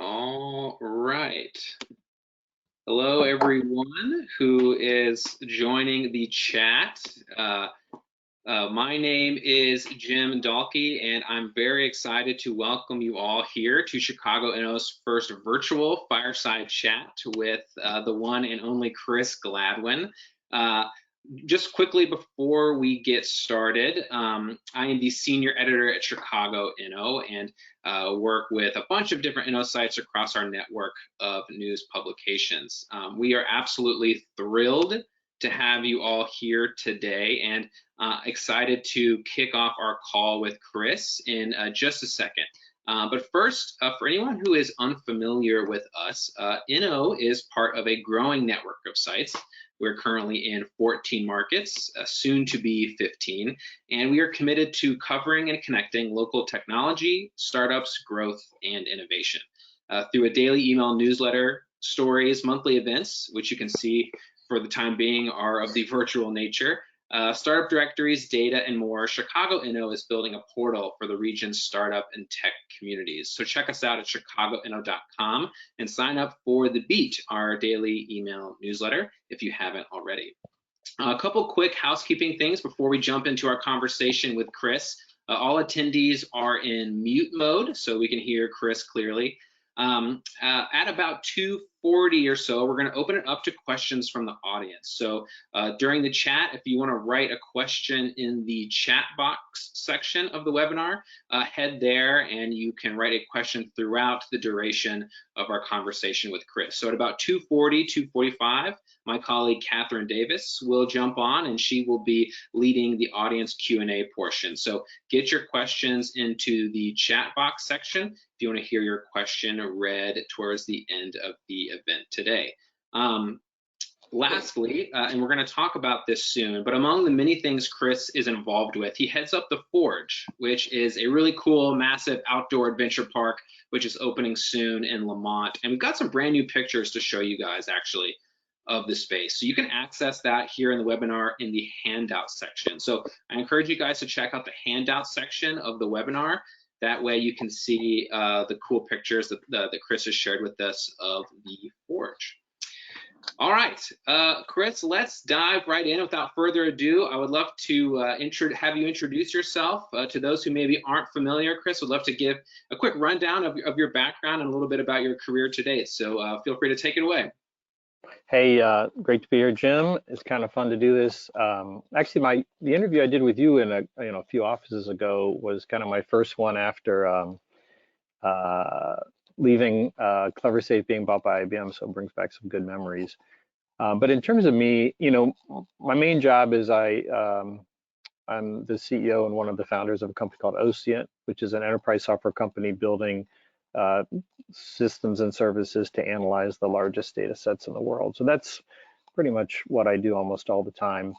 All right. Hello, everyone who is joining the chat. My name is Jim Dalkey, and I'm very excited to welcome you all here to Chicago Inno's first virtual Fireside Chat with the one and only Chris Gladwin. Just quickly before we get started, I am the senior editor at Chicago Inno and work with a bunch of different Inno sites across our network of news publications. We are absolutely thrilled to have you all here today and excited to kick off our call with Chris in just a second. But first, for anyone who is unfamiliar with us, Inno is part of a growing network of sites. We're currently in 14 markets, soon to be 15, and we are committed to covering and connecting local technology, startups, growth, and innovation. Through a daily email newsletter, stories, monthly events, which you can see for the time being are of the virtual nature, startup directories, data, and more, Chicago Inno is building a portal for the region's startup and tech communities. So check us out at chicagoinno.com and sign up for The Beat, our daily email newsletter, if you haven't already. A couple quick housekeeping things before we jump into our conversation with Chris. All attendees are in mute mode, so we can hear Chris clearly. At about 2:40 or so, we're going to open it up to questions from the audience. So during the chat, if you want to write a question in the chat box section of the webinar, head there and you can write a question throughout the duration of our conversation with Chris. So at about 2:40, 2:45, my colleague Katherine Davis will jump on and she will be leading the audience Q&A portion. So get your questions into the chat box section if you want to hear your question read towards the end of the event today. Lastly, and we're going to talk about this soon, but among the many things Chris is involved with, he heads up the Forge, which is a really cool, massive outdoor adventure park, which is opening soon in Lemont. And we've got some brand new pictures to show you guys, actually, of the space. So you can access that here in the webinar in the handout section. So I encourage you guys to check out the handout section of the webinar. That way you can see the cool pictures that Chris has shared with us of the Forge. All right, Chris, let's dive right in. Without further ado, I would love to have you introduce yourself to those who maybe aren't familiar. Chris, would love to give a quick rundown of your background and a little bit about your career to date. So feel free to take it away. Hey, great to be here, Jim. It's kind of fun to do this. Actually, the interview I did with you in a few offices ago was kind of my first one after leaving Cleversafe being bought by IBM, so it brings back some good memories. But in terms of me, my main job is I'm the CEO and one of the founders of a company called Ocient, which is an enterprise software company building systems and services to analyze the largest data sets in the world. So that's pretty much what I do almost all the time.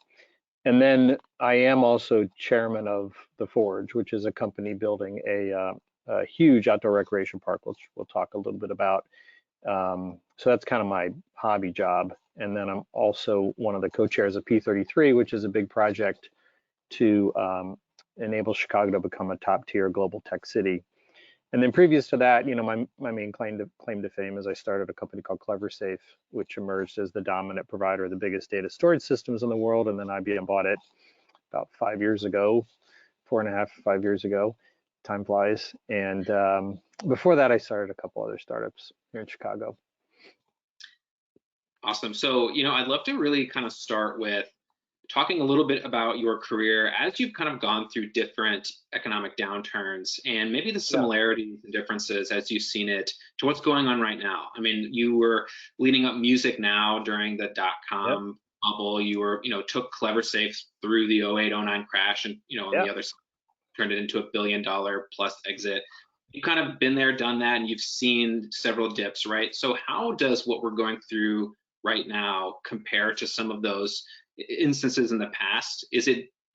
And then I am also chairman of the Forge, which is a company building a huge outdoor recreation park, which we'll talk a little bit about. So that's kind of my hobby job. And then I'm also one of the co-chairs of P33, which is a big project to enable Chicago to become a top-tier global tech city. And then previous to that, my main claim to fame is I started a company called Cleversafe, which emerged as the dominant provider of the biggest data storage systems in the world. And then IBM bought it about 5 years ago, 4.5, 5 years ago. Time flies. And before that, I started a couple other startups here in Chicago. Awesome. So, I'd love to really kind of start with talking a little bit about your career as you've kind of gone through different economic downturns and maybe the similarities and differences as you've seen it to what's going on right now. I mean, you were leading up MusicNow during the dot-com bubble. You were, took Cleversafe through the 08-09 crash and, on the other side, turned it into $1 billion plus exit. You've kind of been there, done that, and you've seen several dips, right? So how does what we're going through right now compare to some of those instances in the past?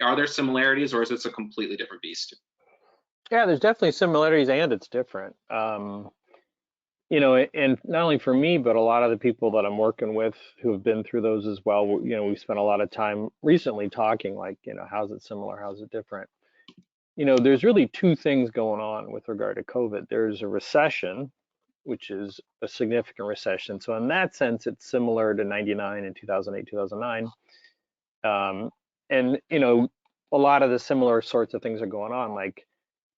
Are there similarities, or is this a completely different beast? Yeah, there's definitely similarities, and it's different. And not only for me, but a lot of the people that I'm working with who have been through those as well. We've spent a lot of time recently talking, like, how's it similar, how's it different? There's really two things going on with regard to COVID. There's a recession, which is a significant recession. So in that sense, it's similar to 99 and 2008, 2009. And, a lot of the similar sorts of things are going on, like,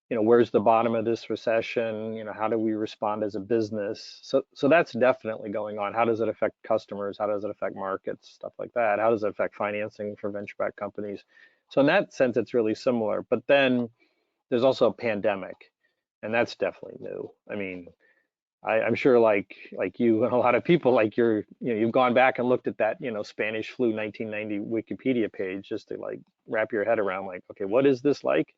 where's the bottom of this recession? How do we respond as a business? So that's definitely going on. How does it affect customers? How does it affect markets? Stuff like that. How does it affect financing for venture-backed companies? So in that sense, it's really similar. But then there's also a pandemic, and that's definitely new. I mean, I'm sure like you and a lot of people, like you've gone back and looked at that, Spanish flu 1990 Wikipedia page just to like wrap your head around like, okay, what is this like?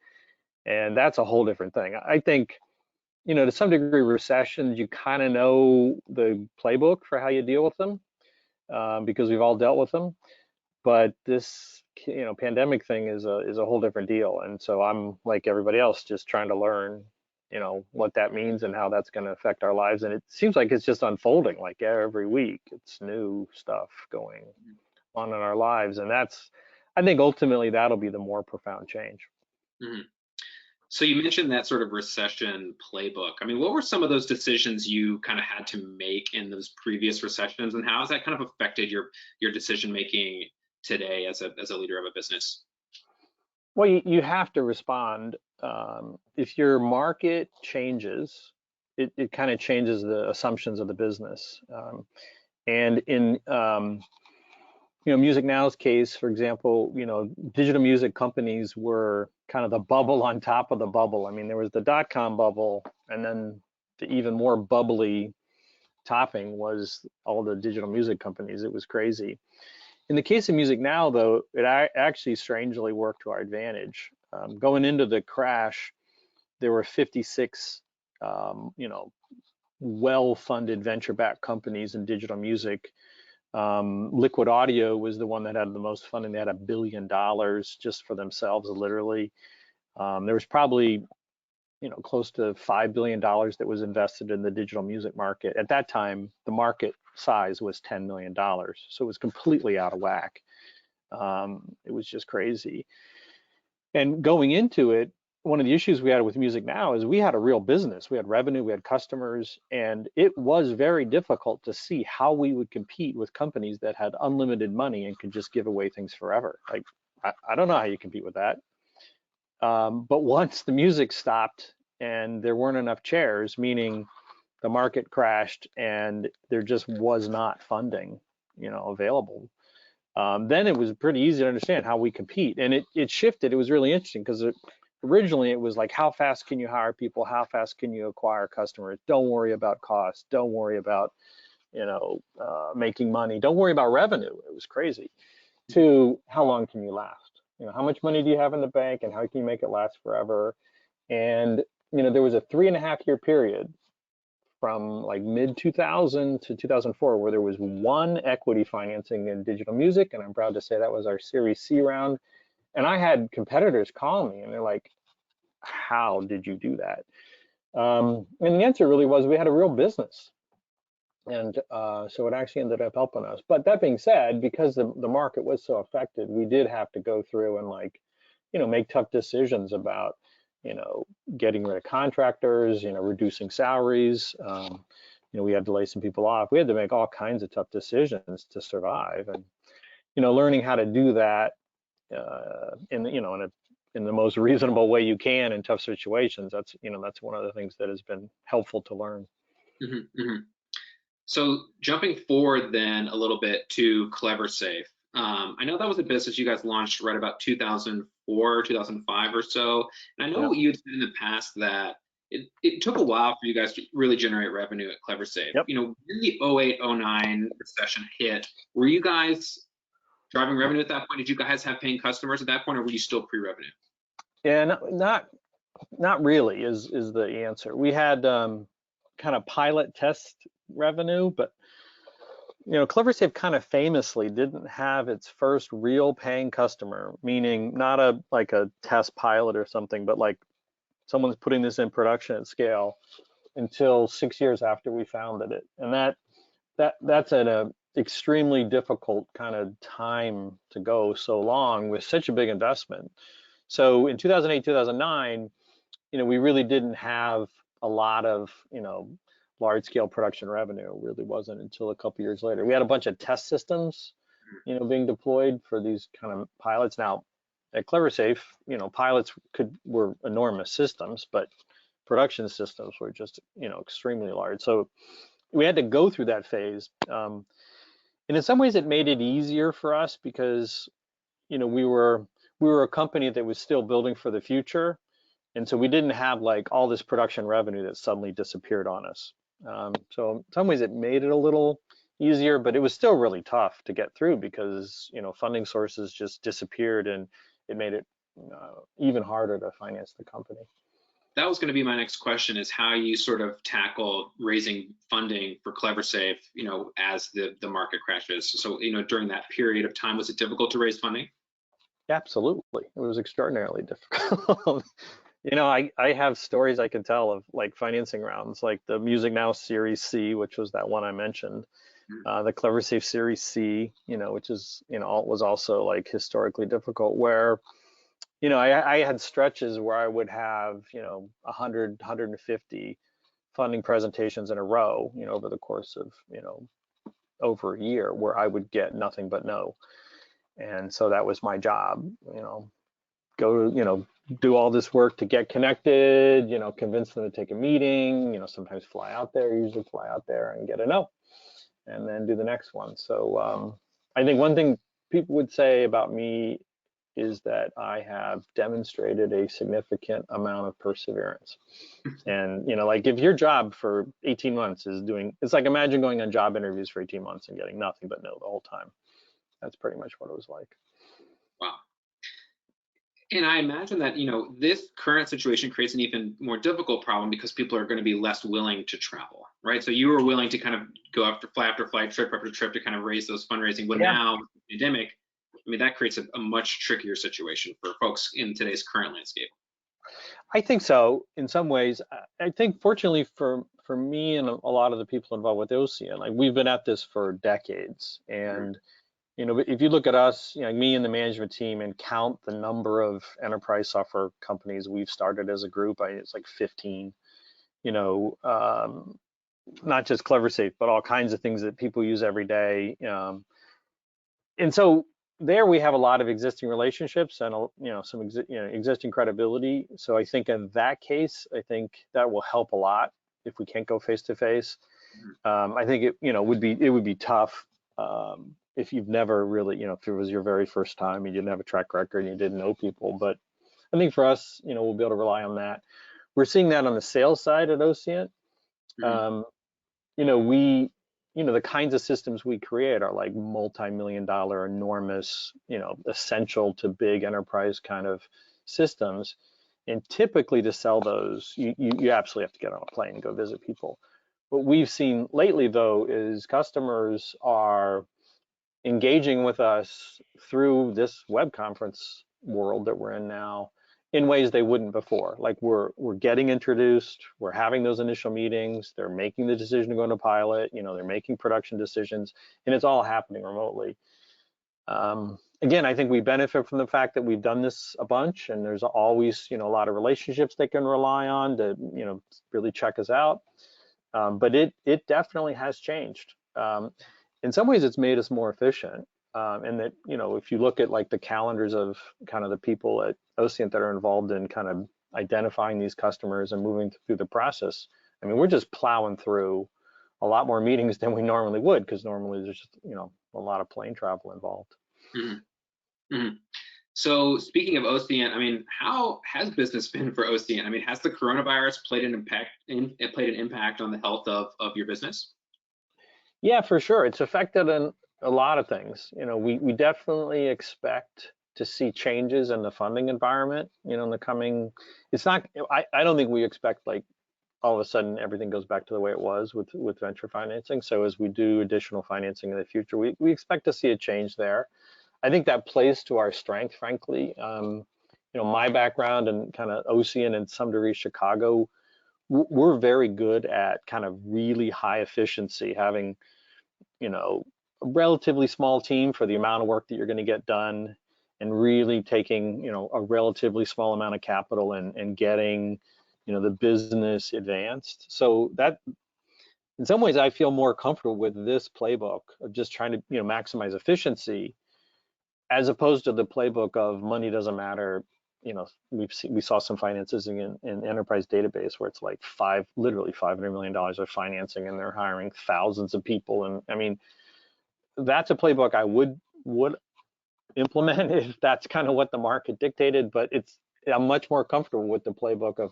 And that's a whole different thing. I think, to some degree, recessions, you kind of know the playbook for how you deal with them, because we've all dealt with them. But this, pandemic thing is a whole different deal. And so I'm like everybody else, just trying to learn, what that means and how that's going to affect our lives. And it seems like it's just unfolding like every week. It's new stuff going on in our lives. And I think ultimately that'll be the more profound change. Mm-hmm. So you mentioned that sort of recession playbook. I mean, what were some of those decisions you kind of had to make in those previous recessions, and how has that kind of affected your decision making today as a leader of a business? Well, you have to respond. If your market changes, it kind of changes the assumptions of the business. And in MusicNow's case, for example, digital music companies were kind of the bubble on top of the bubble. I mean, there was the dot-com bubble, and then the even more bubbly topping was all the digital music companies. It was crazy. In the case of MusicNow, though, it actually strangely worked to our advantage. Going into the crash, there were 56, well-funded venture-backed companies in digital music. Liquid Audio was the one that had the most funding. They had $1 billion just for themselves, literally. There was probably, close to $5 billion that was invested in the digital music market. At that time, the market size was $10 million, so it was completely out of whack. It was just crazy. And going into it, one of the issues we had with MusicNow is we had a real business. We had revenue, we had customers, and it was very difficult to see how we would compete with companies that had unlimited money and could just give away things forever. Like, I don't know how you compete with that. But once the music stopped and there weren't enough chairs, meaning the market crashed and there just was not funding, available, then it was pretty easy to understand how we compete. And it shifted. It was really interesting because originally it was like, how fast can you hire people? How fast can you acquire customers? Don't worry about cost. Don't worry about, making money. Don't worry about revenue. It was crazy. To how long can you last? How much money do you have in the bank and how can you make it last forever? And, there was a 3.5-year period from like mid 2000 to 2004 where there was one equity financing in digital music. And I'm proud to say that was our Series C round. And I had competitors call me and they're like, how did you do that? And the answer really was we had a real business. And so it actually ended up helping us. But that being said, because the market was so affected, we did have to go through and make tough decisions about, getting rid of contractors, reducing salaries. We had to lay some people off. We had to make all kinds of tough decisions to survive. And, learning how to do that in the most reasonable way you can in tough situations. That's one of the things that has been helpful to learn. Mm-hmm, mm-hmm. So jumping forward then a little bit to Cleversafe. I know that was a business you guys launched right about 2004, 2005 or so. And I know you'd said in the past that it took a while for you guys to really generate revenue at Cleversafe. Yep. When the 08, 09 recession hit, were you guys driving revenue at that point? Did you guys have paying customers at that point, or were you still pre-revenue? Yeah, not really is the answer. We had kind of pilot test revenue, but Cleversafe kind of famously didn't have its first real paying customer, meaning not a test pilot or something, but like someone's putting this in production at scale until 6 years after we founded it. And that's an extremely difficult kind of time to go so long with such a big investment. So in 2008, 2009, we really didn't have a lot of, large scale production revenue. It really wasn't until a couple years later. We had a bunch of test systems, being deployed for these kind of pilots. Now, at Cleversafe, pilots were enormous systems, but production systems were just, extremely large. So we had to go through that phase. And in some ways, it made it easier for us because, we were a company that was still building for the future. And so we didn't have like all this production revenue that suddenly disappeared on us. So in some ways it made it a little easier, but it was still really tough to get through because, funding sources just disappeared, and it made it even harder to finance the company. That was going to be my next question, is how you sort of tackle raising funding for Cleversafe, as the market crashes. So, during that period of time, was it difficult to raise funding? Absolutely. It was extraordinarily difficult. I have stories I can tell of like financing rounds, like the MusicNow Series C, which was that one I mentioned, the Cleversafe Series C, which is, was also like historically difficult, where, I had stretches where I would have, 100, 150 funding presentations in a row, over the course of, over a year, where I would get nothing but no. And so that was my job, go, do all this work to get connected, convince them to take a meeting, sometimes fly out there, usually fly out there and get a no, and then do the next one. So I think one thing people would say about me is that I have demonstrated a significant amount of perseverance. And, like if your job for 18 months is it's like, imagine going on job interviews for 18 months and getting nothing but no the whole time. That's pretty much what it was like. Wow. And I imagine that, this current situation creates an even more difficult problem because people are going to be less willing to travel, right? So you were willing to kind of go fly after flight, trip after trip to kind of raise those fundraising. But now, with the pandemic, that creates a much trickier situation for folks in today's current landscape. I think so. In some ways, I think fortunately for me and a lot of the people involved with Ocient, like we've been at this for decades, and if you look at us, me and the management team, and count the number of enterprise software companies we've started as a group, it's like 15. Not just Cleversafe, but all kinds of things that people use every day. And so there we have a lot of existing relationships and some existing credibility. So I think in that case, I think that will help a lot if we can't go face to face. I think it would be tough if you've never really, if it was your very first time, you didn't have a track record and you didn't know people. But I think for us, we'll be able to rely on that. We're seeing that on the sales side at Ocient. The kinds of systems we create are like multi-million-dollar, enormous, essential to big enterprise kind of systems. And typically to sell those, you absolutely have to get on a plane and go visit people. What we've seen lately, though, is customers are engaging with us through this web conference world that we're in now in ways they wouldn't before. Like we're getting introduced, we're having those initial meetings, they're making the decision to go into pilot, they're making production decisions, and it's all happening remotely. Again, I think we benefit from the fact that we've done this a bunch, and there's always, a lot of relationships they can rely on to, really check us out. But it definitely has changed. In some ways, it's made us more efficient. And that, if you look at like the calendars of kind of the people at Ocient that are involved in kind of identifying these customers and moving through the process, we're just plowing through a lot more meetings than we normally would, because normally there's just, a lot of plane travel involved. Mm-hmm. Mm-hmm. So speaking of Ocient, how has business been for Ocient? Has the coronavirus played an impact on the health of your business? Yeah, for sure. It's affected in a lot of things. We definitely expect to see changes in the funding environment, in the coming, I don't think we expect like all of a sudden everything goes back to the way it was with venture financing. So as we do additional financing in the future, we expect to see a change there. I think that plays to our strength, frankly. My background and kind of Ocient and some degree Chicago, we're very good at kind of really high efficiency, having, a relatively small team for the amount of work that you're going to get done, and really taking, a relatively small amount of capital and getting, the business advanced. So in some ways, I feel more comfortable with this playbook of just trying to, maximize efficiency, as opposed to the playbook of money doesn't matter. We saw some financing in enterprise database where it's like literally $500 million of financing, and they're hiring thousands of people. And I mean, that's a playbook I would implement if that's kind of what the market dictated. But I'm much more comfortable with the playbook of,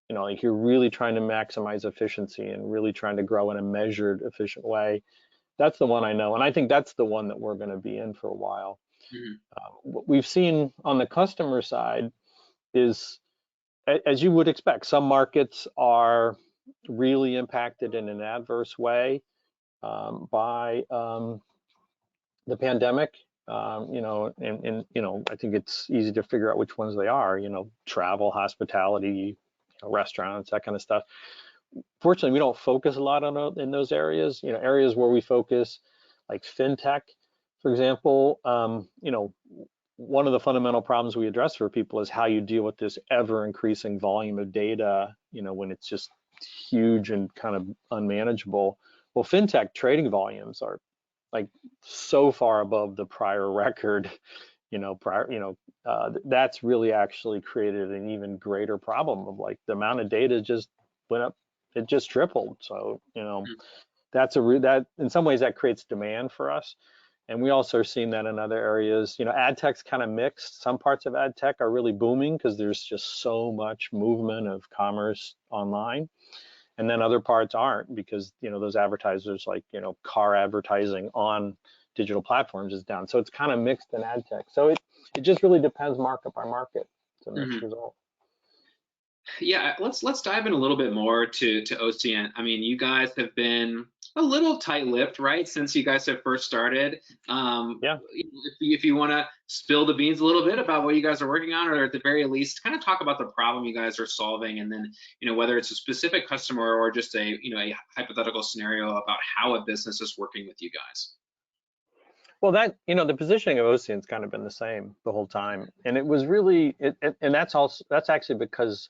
like you're really trying to maximize efficiency and really trying to grow in a measured, efficient way. That's the one I know, and I think that's the one that we're going to be in for a while. What we've seen on the customer side is, as you would expect, some markets are really impacted in an adverse way by the pandemic. I think it's easy to figure out which ones they are. Travel, hospitality, restaurants, that kind of stuff. Fortunately, we don't focus a lot in those areas. Areas where we focus, like fintech, for example. One of the fundamental problems we address for people is how you deal with this ever-increasing volume of data. When it's just huge and kind of unmanageable. Well, fintech trading volumes are like so far above the prior record. That's really actually created an even greater problem of like the amount of data just went up. It just tripled. So that in some ways that creates demand for us. And we also are seeing that in other areas. Ad tech's kind of mixed. Some parts of ad tech are really booming because there's just so much movement of commerce online. And then other parts aren't, because those advertisers, like car advertising on digital platforms, is down. So it's kind of mixed in ad tech. So it just really depends market by market. It's a mixed result. Yeah, let's dive in a little bit more to Ocient. I mean, you guys have been a little tight-lipped, right, since you guys have first started. Yeah. If you want to spill the beans a little bit about what you guys are working on, or at the very least, kind of talk about the problem you guys are solving, and then whether it's a specific customer or just a a hypothetical scenario about how a business is working with you guys. Well, the positioning of Ocient's kind of been the same the whole time, and it was really and that's actually because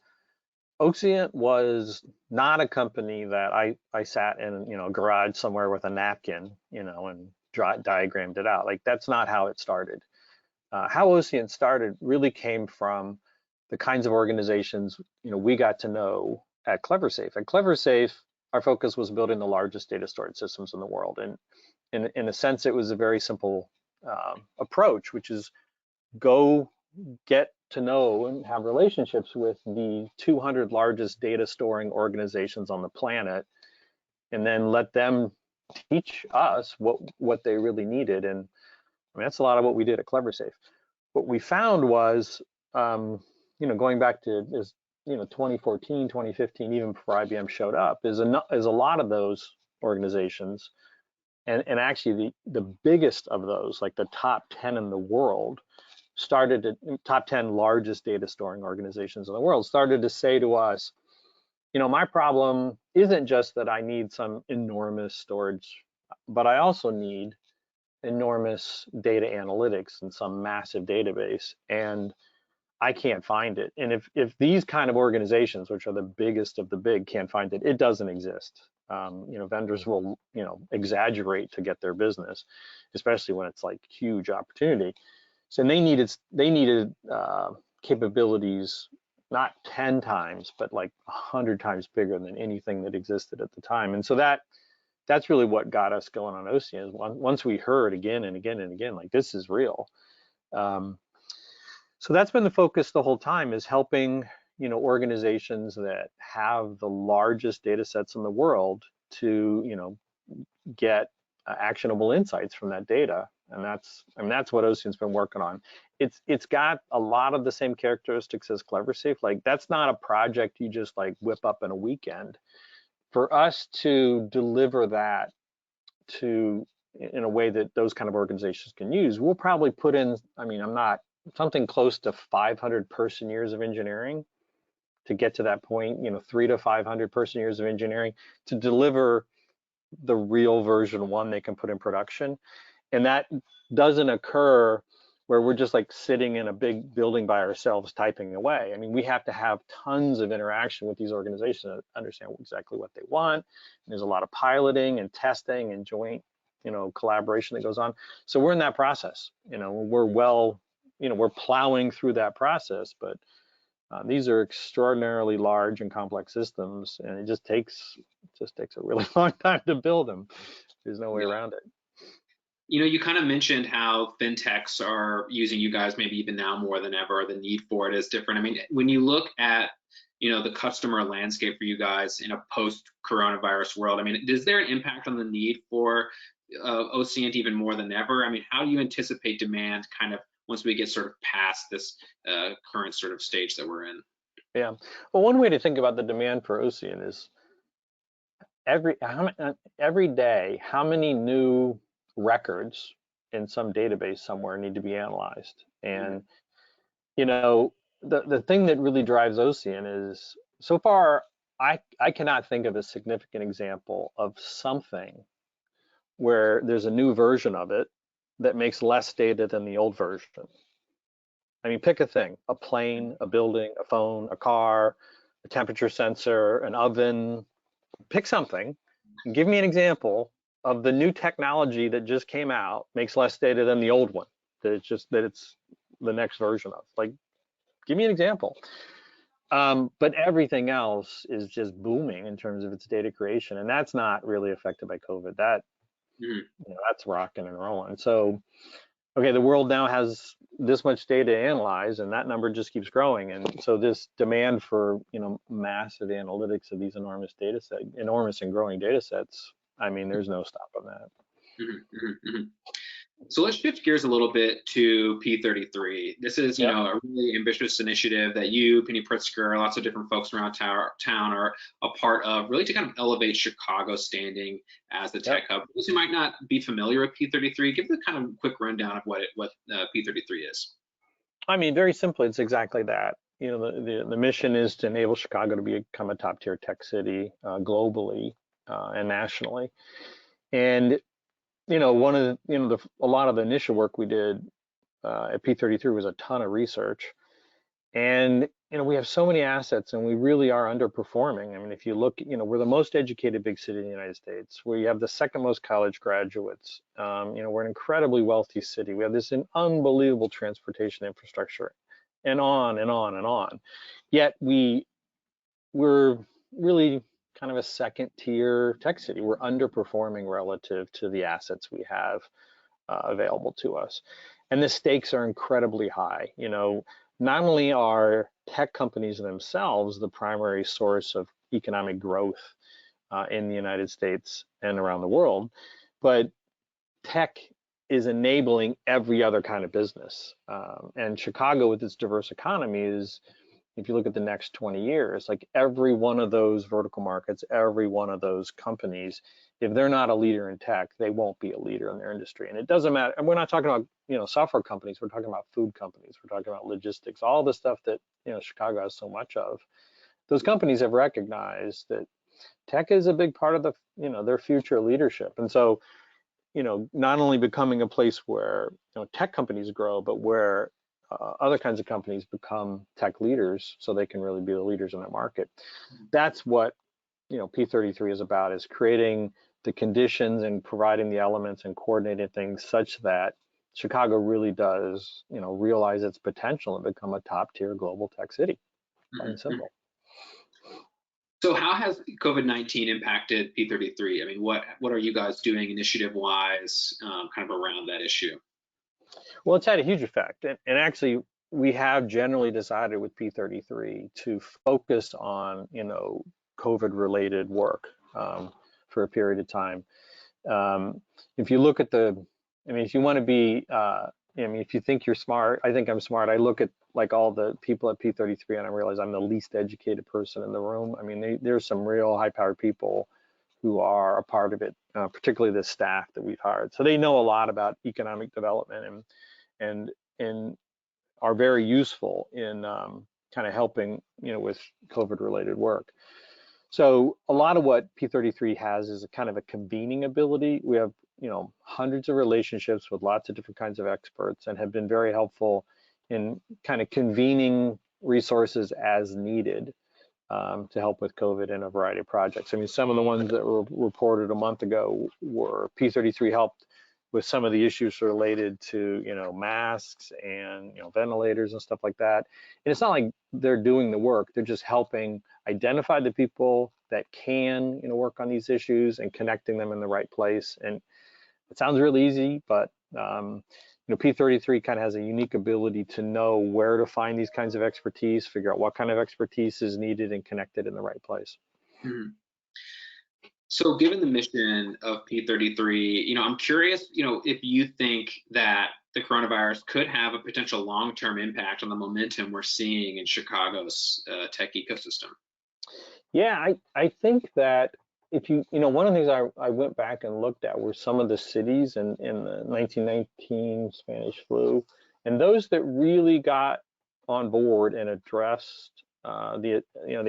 Ocient was not a company that I sat in a garage somewhere with a napkin and diagrammed it out. Like, that's not how it started. How Ocient started really came from the kinds of organizations we got to know at Cleversafe. At Cleversafe, our focus was building the largest data storage systems in the world, and in a sense, it was a very simple approach, which is go get to know and have relationships with the 200 largest data storing organizations on the planet, and then let them teach us what they really needed. And I mean, that's a lot of what we did at Cleversafe. What we found was, going back to 2014, 2015, even before IBM showed up, is a lot of those organizations, and actually the biggest of those, like the top 10 in the world, top 10 largest data storing organizations in the world, started to say to us, my problem isn't just that I need some enormous storage, but I also need enormous data analytics in some massive database, and I can't find it. And if these kind of organizations, which are the biggest of the big, can't find it, it doesn't exist. Vendors will exaggerate to get their business, especially when it's like huge opportunity. So they needed capabilities not 10 times, but like 100 times bigger than anything that existed at the time. And so that's really what got us going on Ocient. Once we heard again and again and again, like, this is real. So that's been the focus the whole time, is helping organizations that have the largest data sets in the world to get actionable insights from that data. And that's what Ocient's been working on. It's got a lot of the same characteristics as Cleversafe. Like, that's not a project you just like whip up in a weekend. For us to deliver that in a way that those kind of organizations can use, we'll probably put in, something close to 500 person years of engineering to get to that point, 300 to 500 person years of engineering to deliver the real version 1 they can put in production. And that doesn't occur where we're just like sitting in a big building by ourselves typing away. I mean, we have to have tons of interaction with these organizations to understand exactly what they want. And there's a lot of piloting and testing and joint, collaboration that goes on. So we're in that process. We're plowing through that process, but these are extraordinarily large and complex systems, and it just takes a really long time to build them. There's no way around it. You kind of mentioned how fintechs are using you guys maybe even now more than ever. The need for it is different. I mean, when you look at the customer landscape for you guys in a post-coronavirus world, I mean, is there an impact on the need for Ocient even more than ever? I mean, how do you anticipate demand kind of once we get sort of past this current sort of stage that we're in? Yeah. Well, one way to think about the demand for Ocient is every day, how many new records in some database somewhere need to be analyzed. And the thing that really drives Ocient is, so far I cannot think of a significant example of something where there's a new version of it that makes less data than the old version. I mean, pick a thing: a plane, a building, a phone, a car, a temperature sensor, an oven. Pick something and give me an example of the new technology that just came out makes less data than the old one, that it's the next version of. Like, give me an example. But everything else is just booming in terms of its data creation, and that's not really affected by COVID. That's rocking and rolling. So, okay, the world now has this much data to analyze, and that number just keeps growing. And so this demand for massive analytics of these enormous and growing data sets, I mean, there's no stopping that. So let's shift gears a little bit to P33. This is, a really ambitious initiative that you, Penny Pritzker, lots of different folks around town are a part of, really to kind of elevate Chicago's standing as the tech hub. Those who might not be familiar with P33, give the kind of quick rundown of what P33 is. I mean, very simply, it's exactly that. The mission is to enable Chicago to become a top-tier tech city globally and nationally. And one of a lot of the initial work we did at P33 was a ton of research, and we have so many assets, and we really are underperforming. I mean, if you look, we're the most educated big city in the United States. We have the second most college graduates. We're an incredibly wealthy city. We have this unbelievable transportation infrastructure, and on and on and on. Yet we're really kind of a second-tier tech city. We're underperforming relative to the assets we have available to us. And the stakes are incredibly high. Not only are tech companies themselves the primary source of economic growth in the United States and around the world, but tech is enabling every other kind of business. And Chicago, with its diverse economy, is, if you look at the next 20 years, like every one of those vertical markets, every one of those companies, if they're not a leader in tech, they won't be a leader in their industry. And it doesn't matter. And we're not talking about, software companies. We're talking about food companies. We're talking about logistics, all the stuff that, Chicago has so much of. Those companies have recognized that tech is a big part of their future leadership. And so, not only becoming a place where, tech companies grow, but where other kinds of companies become tech leaders so they can really be the leaders in that market. That's what P33 is about, is creating the conditions and providing the elements and coordinating things such that Chicago really does realize its potential and become a top-tier global tech city. Plain and simple. So how has COVID-19 impacted P33? I mean, what are you guys doing initiative-wise kind of around that issue? Well, it's had a huge effect, and actually we have generally decided with P33 to focus on COVID-related work for a period of time. If you look at if you want to be, if you think you're smart, I think I'm smart. I look at like all the people at P33 and I realize I'm the least educated person in the room. I mean, there's some real high-powered people who are a part of it, particularly the staff that we've hired. So they know a lot about economic development and are very useful in kind of helping with COVID-related work. So a lot of what P33 has is a kind of a convening ability. We have hundreds of relationships with lots of different kinds of experts and have been very helpful in kind of convening resources as needed to help with COVID in a variety of projects. I mean, some of the ones that were reported a month ago were P33 helped with some of the issues related to, masks and, ventilators and stuff like that. And it's not like they're doing the work, they're just helping identify the people that can, work on these issues and connecting them in the right place. And it sounds really easy, but P33 kind of has a unique ability to know where to find these kinds of expertise, figure out what kind of expertise is needed and connected in the right place. Mm-hmm. So given the mission of P33, I'm curious, if you think that the coronavirus could have a potential long-term impact on the momentum we're seeing in Chicago's tech ecosystem. Yeah, I think that if one of the things I went back and looked at were some of the cities in the 1919 Spanish flu, and those that really got on board and addressed the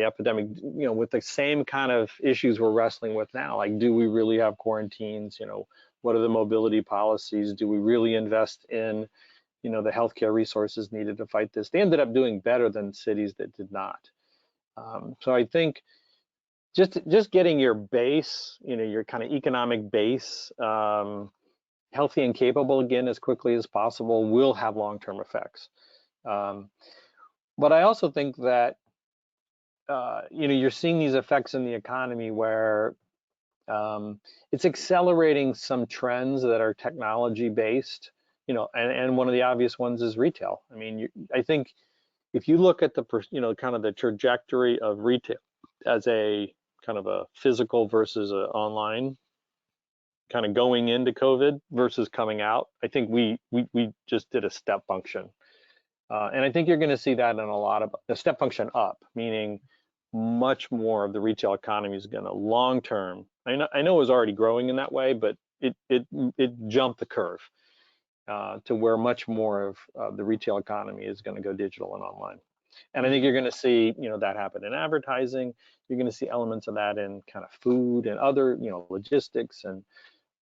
epidemic, with the same kind of issues we're wrestling with now. Like, do we really have quarantines? What are the mobility policies? Do we really invest in, the healthcare resources needed to fight this? They ended up doing better than cities that did not. So I think just getting your base, your kind of economic base, healthy and capable again as quickly as possible will have long-term effects. But I also think that you're seeing these effects in the economy where it's accelerating some trends that are technology based, and one of the obvious ones is retail. I mean, I think if you look at the kind of the trajectory of retail as a kind of a physical versus a online, kind of going into COVID versus coming out, I think we just did a step function. And I think you're going to see that in a step function up, meaning much more of the retail economy is going to long term. I know it was already growing in that way, but it jumped the curve to where much more of the retail economy is going to go digital and online. And I think you're going to see, that happen in advertising. You're going to see elements of that in kind of food and other, logistics and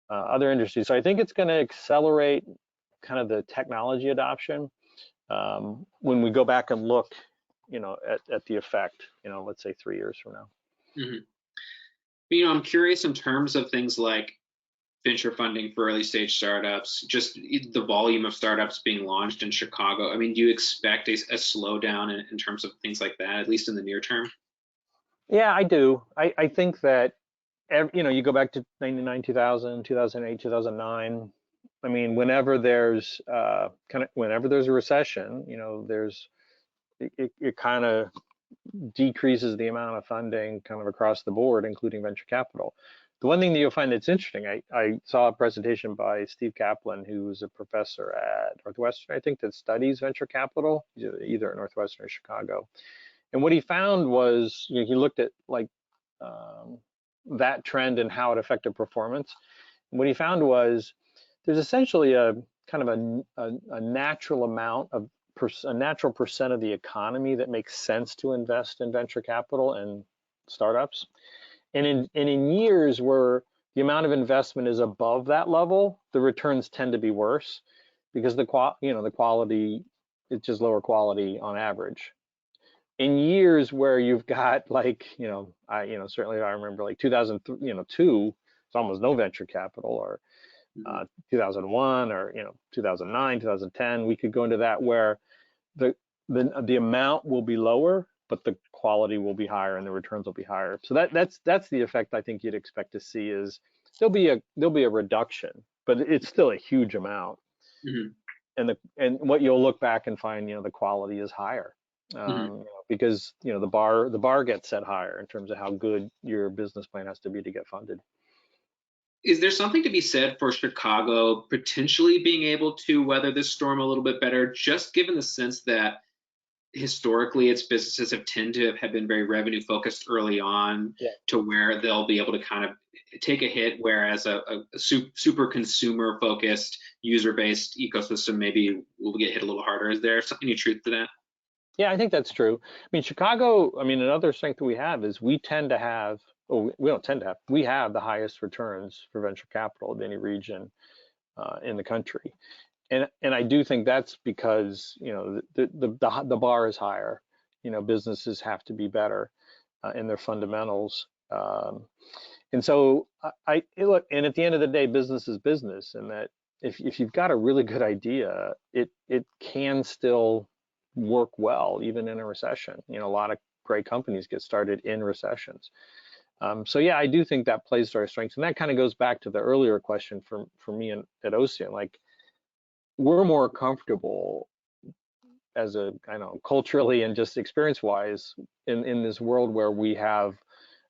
other industries. So I think it's going to accelerate kind of the technology adoption when we go back and look, at the effect, let's say 3 years from now. Mm-hmm. I'm curious in terms of things like venture funding for early stage startups, just the volume of startups being launched in Chicago. I mean, do you expect a slowdown in terms of things like that, at least in the near term? Yeah, I do. I think that, you go back to 99, 2000, 2008, 2009. I mean, whenever there's whenever there's a recession, it kind of decreases the amount of funding kind of across the board, including venture capital. The one thing that you'll find that's interesting, I saw a presentation by Steve Kaplan, who's a professor at Northwestern, I think, that studies venture capital, either at Northwestern or Chicago. And what he found was, he looked at that trend and how it affected performance. And what he found was there's essentially a kind of a natural amount of a natural percent of the economy that makes sense to invest in venture capital and startups. And in years where the amount of investment is above that level, the returns tend to be worse because the quality, it's just lower quality on average. In years where you've got certainly I remember like 2002, it's almost no venture capital, or 2001, or 2009, 2010, we could go into that where the amount will be lower, but the quality will be higher and the returns will be higher. So that's the effect I think you'd expect to see is there'll be a reduction, but it's still a huge amount. Mm-hmm. And what you'll look back and find, the quality is higher. Mm-hmm. Because the bar gets set higher in terms of how good your business plan has to be to get funded. Is there something to be said for Chicago potentially being able to weather this storm a little bit better, just given the sense that historically its businesses have been very revenue focused early on, to where they'll be able to kind of take a hit, whereas a super consumer focused user based ecosystem maybe will get hit a little harder? Is there any truth to that? Yeah, I think that's true. I mean, Chicago, another strength that we have is we tend to have, we don't tend to have, we have the highest returns for venture capital of any region in the country. And I do think that's because, you know, the bar is higher. You know, businesses have to be better in their fundamentals. And so look, and at the end of the day, business is business, and that if you've got a really good idea, it can still work well even in a recession. You know, a lot of great companies get started in recessions. So yeah, I do think that plays to our strengths, and that kind of goes back to the earlier question for me at Ocient. Like, we're more comfortable as a, I don't know, culturally and just experience-wise in this world where we have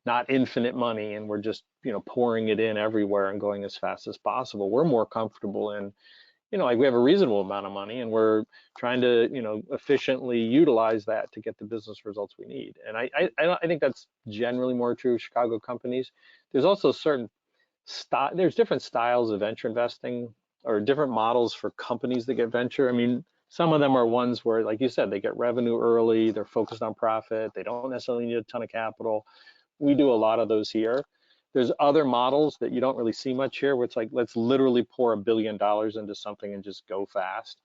not infinite money and we're just, you know, pouring it in everywhere and going as fast as possible. We're more comfortable in, you know, like we have a reasonable amount of money and we're trying to, you know, efficiently utilize that to get the business results we need. And I think that's generally more true of Chicago companies. There's also there's different styles of venture investing or different models for companies that get venture. I mean, some of them are ones where, like you said, they get revenue early, they're focused on profit, they don't necessarily need a ton of capital. We do a lot of those here. There's other models that you don't really see much here, where it's like, let's literally pour $1 billion into something and just go fast.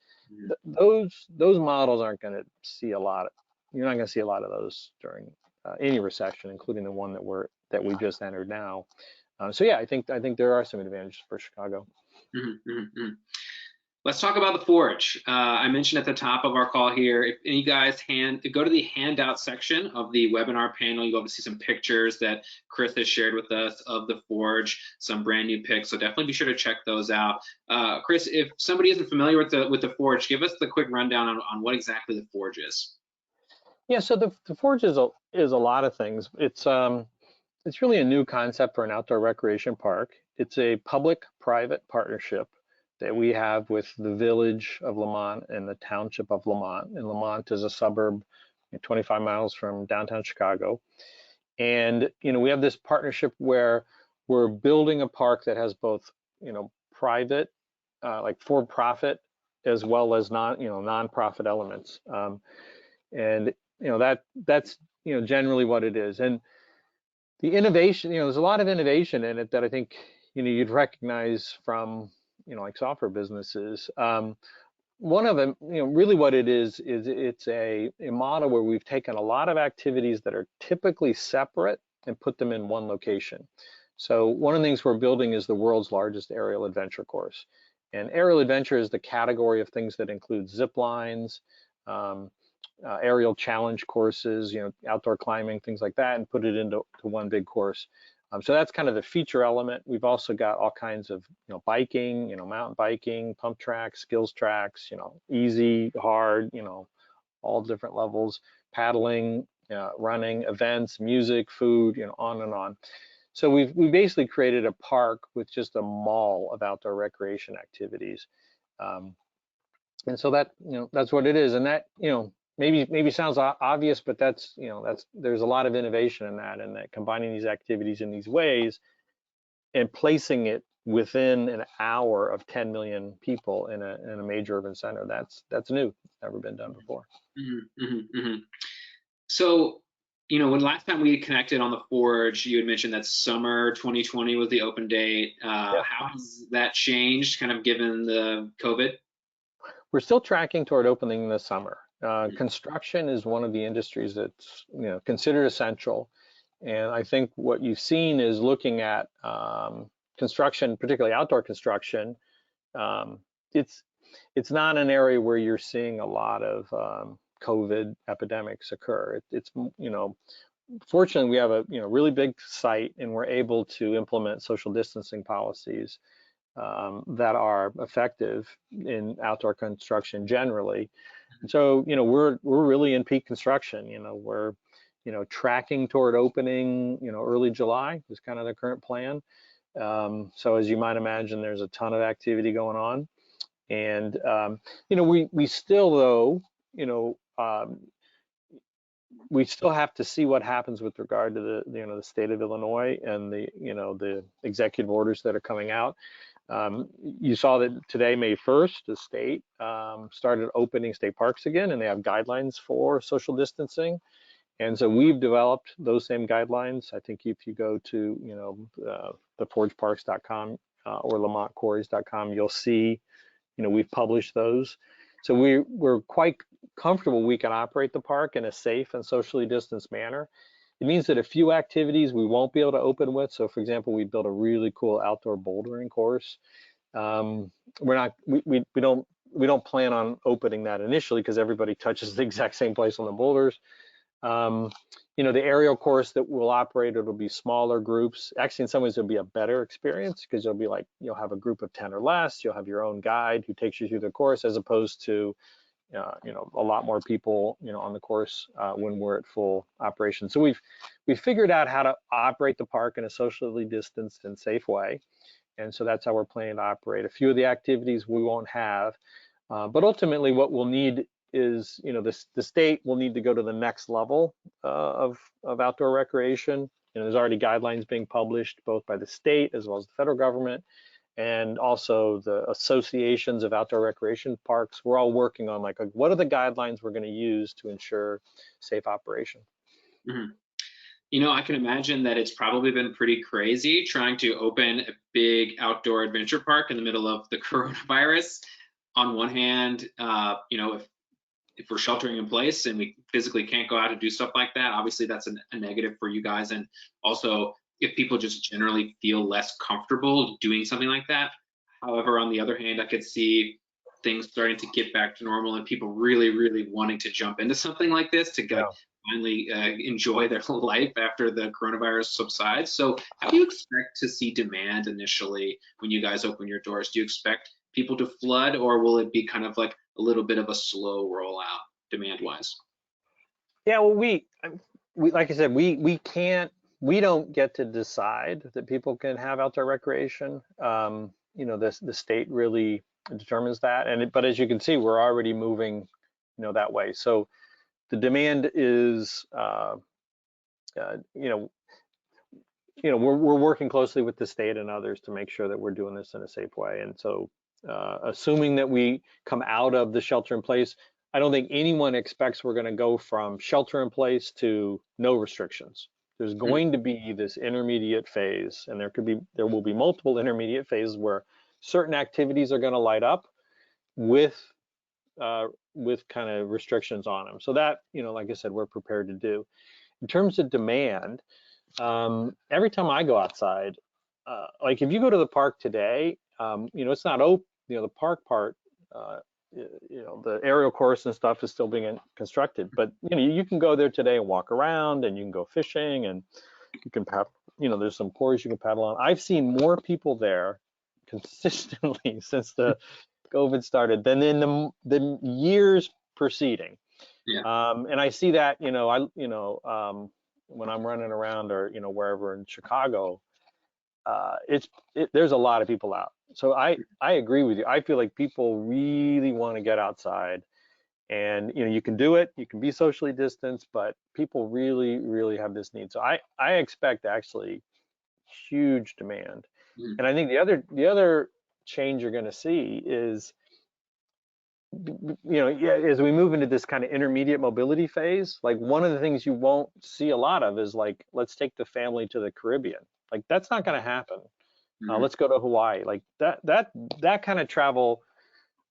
Those models aren't going to see a lot. You're not going to see a lot of those during any recession, including the one that we just entered now. So yeah, I think there are some advantages for Chicago. Let's talk about the Forge. I mentioned at the top of our call here, if any guys go to the handout section of the webinar panel, you'll be able to see some pictures that Chris has shared with us of the Forge, some brand new pics. So definitely be sure to check those out. Chris, if somebody isn't familiar with the Forge, give us the quick rundown on what exactly the Forge is. Yeah, so the Forge is a lot of things. It's really a new concept for an outdoor recreation park. It's a public-private partnership that we have with the village of Lemont and the township of Lemont. And Lemont is a suburb 25 miles from downtown Chicago. And, you know, we have this partnership where we're building a park that has both, you know, private, like for-profit, as well as non-profit elements. And, you know, that's, you know, generally what it is. And the innovation, you know, there's a lot of innovation in it that I think, you know, you'd recognize from, you know, like software businesses. One of them, you know, really what it is it's a model where we've taken a lot of activities that are typically separate and put them in one location. So one of the things we're building is the world's largest aerial adventure course. And aerial adventure is the category of things that include zip lines, aerial challenge courses, you know, outdoor climbing, things like that, and put it into one big course. So that's kind of the feature element. We've also got all kinds of, you know, biking, you know, mountain biking, pump tracks, skills tracks, you know, easy, hard, you know, all different levels, paddling, running, events, music, food, you know, on and on. So we basically created a park with just a mall of outdoor recreation activities. And so that, you know, that's what it is. And that, you know, maybe sounds obvious, but that's, you know, there's a lot of innovation in that, and that combining these activities in these ways and placing it within an hour of 10 million people in a major urban center. That's new. It's never been done before. So, you know, when last time we connected on the Forge, you had mentioned that summer 2020 was the open date. Yep. How has that changed, kind of given the COVID? We're still tracking toward opening this summer. Construction is one of the industries that's, you know, considered essential, and I think what you've seen is looking at construction, particularly outdoor construction. It's not an area where you're seeing a lot of COVID epidemics occur. It's, you know, fortunately we have a, you know, really big site, and we're able to implement social distancing policies that are effective in outdoor construction generally. So, you know, we're really in peak construction. You know, we're, you know, tracking toward opening, you know, early July is kind of the current plan. So as you might imagine, there's a ton of activity going on. And, you know, we still, though, you know, we still have to see what happens with regard to the, you know, the state of Illinois and the, you know, the executive orders that are coming out. You saw that today, May 1st, the state started opening state parks again, and they have guidelines for social distancing. And so we've developed those same guidelines. I think if you go to, theforgeparks.com or lemontquarries.com, you'll see, we've published those. So we're quite comfortable we can operate the park in a safe and socially distanced manner. It means that a few activities we won't be able to open with. So for example, we built a really cool outdoor bouldering course. We don't plan on opening that initially because everybody touches the exact same place on the boulders. The aerial course that we'll operate, it'll be smaller groups. Actually, in some ways, it'll be a better experience because you'll have a group of 10 or less. You'll have your own guide who takes you through the course, as opposed to, a lot more people, on the course when we're at full operation. So we've figured out how to operate the park in a socially distanced and safe way. And so that's how we're planning to operate. A few of the activities we won't have, but ultimately what we'll need is, the state will need to go to the next level of outdoor recreation. There's already guidelines being published both by the state as well as the federal government, and also the associations of outdoor recreation parks. We're all working on what are the guidelines we're going to use to ensure safe operation. Mm-hmm. I can imagine that it's probably been pretty crazy trying to open a big outdoor adventure park in the middle of the coronavirus. On one hand, if we're sheltering in place and we physically can't go out and do stuff like that, obviously that's a negative for you guys. And also, if people just generally feel less comfortable doing something like that. However, on the other hand, I could see things starting to get back to normal and people really, really wanting to jump into something like this to go finally enjoy their life after the coronavirus subsides. So how do you expect to see demand initially when you guys open your doors? Do you expect people to flood, or will it be kind of like a little bit of a slow rollout demand-wise? Yeah, well, we like I said, we don't get to decide that people can have outdoor recreation. The state really determines that, but as you can see, we're already moving, that way. So the demand is, we're working closely with the state and others to make sure that we're doing this in a safe way. And so, assuming that we come out of the shelter in place, I don't think anyone expects we're going to go from shelter in place to no restrictions. There's going to be this intermediate phase, and there will be multiple intermediate phases where certain activities are going to light up with kind of restrictions on them. So that, like I said, we're prepared to do. In terms of demand, every time I go outside, like if you go to the park today, it's not open. The park part, the aerial course and stuff is still being constructed, but you can go there today and walk around, and you can go fishing, and you can paddle. There's some quarries you can paddle on. I've seen more people there consistently since the COVID started than in the years preceding. Yeah. And I see that, when I'm running around or wherever in Chicago, there's a lot of people out. So I agree with you. I feel like people really want to get outside, and you can do it. You can be socially distanced, but people really, really have this need. So I expect actually huge demand. And I think the other change you're going to see is, as we move into this kind of intermediate mobility phase, like one of the things you won't see a lot of is like, let's take the family to the Caribbean. Like that's not going to happen. Let's go to Hawaii. Like that kind of travel,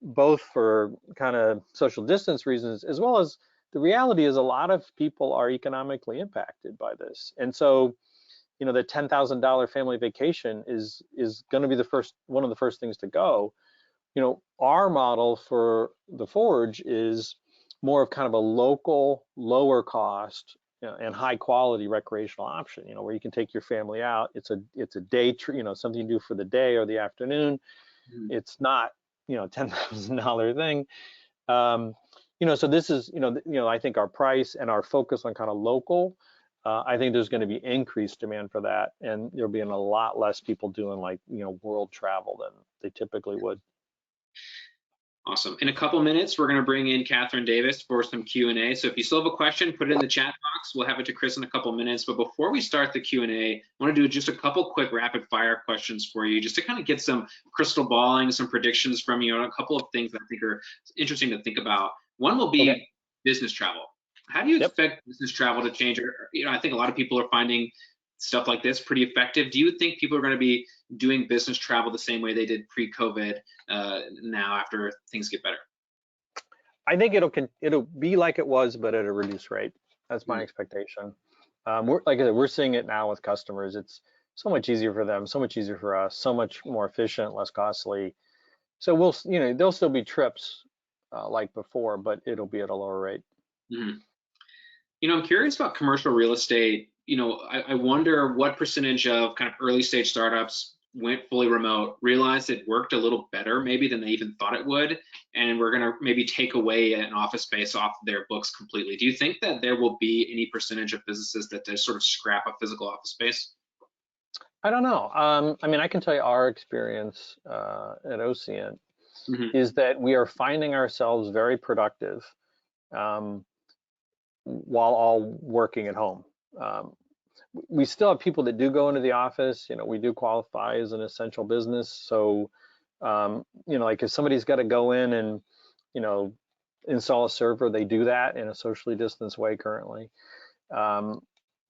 both for kind of social distance reasons, as well as the reality is a lot of people are economically impacted by this. And so, the $10,000 family vacation is going to be one of the first things to go. Our model for the Forge is more of kind of a local, lower cost, and high quality recreational option, where you can take your family out. It's a day trip, something you do for the day or the afternoon. It's not, $10,000 thing. So this is, I think our price and our focus on kind of local, I think there's going to be increased demand for that, and there'll be a lot less people doing like, world travel than they typically would. Awesome. In a couple minutes, we're going to bring in Katherine Davis for some Q&A. So if you still have a question, put it in the chat box. We'll have it to Chris in a couple minutes. But before we start the Q&A, I want to do just a couple quick rapid fire questions for you, just to kind of get some crystal balling, some predictions from you on a couple of things that I think are interesting to think about. One will be business travel. How do you Yep. expect business travel to change? Or, I think a lot of people are finding stuff like this pretty effective. Do you think people are going to be doing business travel the same way they did pre-COVID now after things get better? I think it'll be like it was, but at a reduced rate. That's my Mm, expectation. Like I said, we're seeing it now with customers. It's so much easier for them, so much easier for us, so much more efficient, less costly. So there'll still be trips like before, but it'll be at a lower rate. mm. I'm curious about commercial real estate. I wonder what percentage of kind of early stage startups went fully remote, realized it worked a little better maybe than they even thought it would, and we're going to maybe take away an office space off their books completely. Do you think that there will be any percentage of businesses that just sort of scrap a physical office space? I don't know. I mean, I can tell you our experience at Ocient Hmm. is that we are finding ourselves very productive um, while all working at home. Um, we still have people that do go into the office. We do qualify as an essential business. So, like if somebody's got to go in and, you know, install a server, they do that in a socially distanced way currently. Um,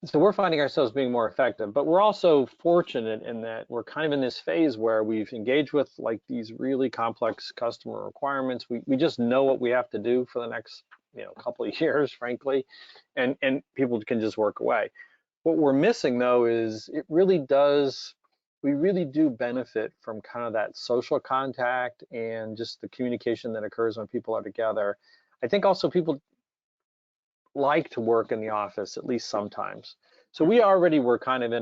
so we're finding ourselves being more effective, but we're also fortunate in that we're kind of in this phase where we've engaged with like these really complex customer requirements. We just know what we have to do for the next, couple of years, frankly, and people can just work away. What we're missing though is we really do benefit from kind of that social contact and just the communication that occurs when people are together. I think also people like to work in the office at least sometimes. So we already were kind of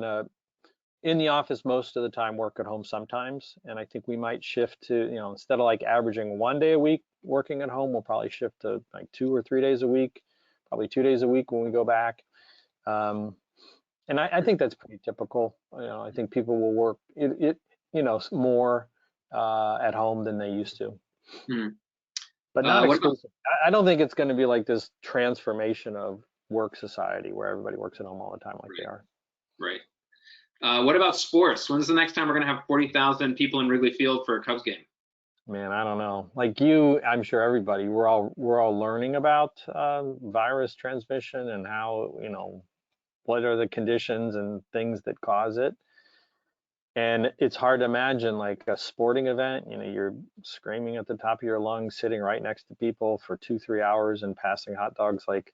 in the office most of the time, work at home sometimes. And I think we might shift to, instead of like averaging 1 day a week working at home, we'll probably shift to like 2 or 3 days a week, probably 2 days a week when we go back. Um, and I think that's pretty typical. I think people will work more at home than they used to, Hmm. but not What about exclusive. I don't think it's going to be like this transformation of work society where everybody works at home all the time like they right, are. right. What about sports? When's the next time we're going to have 40,000 people in Wrigley Field for a Cubs game? Man, I don't know. Like you, I'm sure everybody, we're all learning about virus transmission and how, what are the conditions and things that cause it. And it's hard to imagine like a sporting event, you're screaming at the top of your lungs, sitting right next to people for 2, 3 hours and passing hot dogs. Like,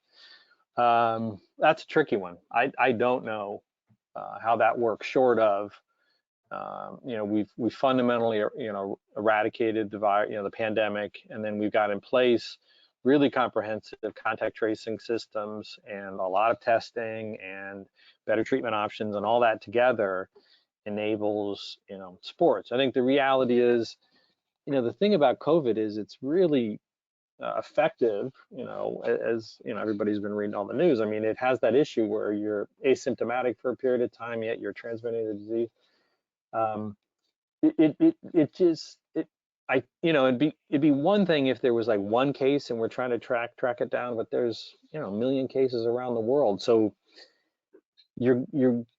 that's a tricky one. I don't know how that works short of, we've fundamentally, eradicated the pandemic, and then we've got in place really comprehensive contact tracing systems and a lot of testing and better treatment options, and all that together enables, sports. I think the reality is, the thing about COVID is it's really effective, as everybody's been reading all the news. I mean, it has that issue where you're asymptomatic for a period of time, yet you're transmitting the disease. Um, it just it I it'd be one thing if there was like one case and we're trying to track it down, but there's a million cases around the world. So you're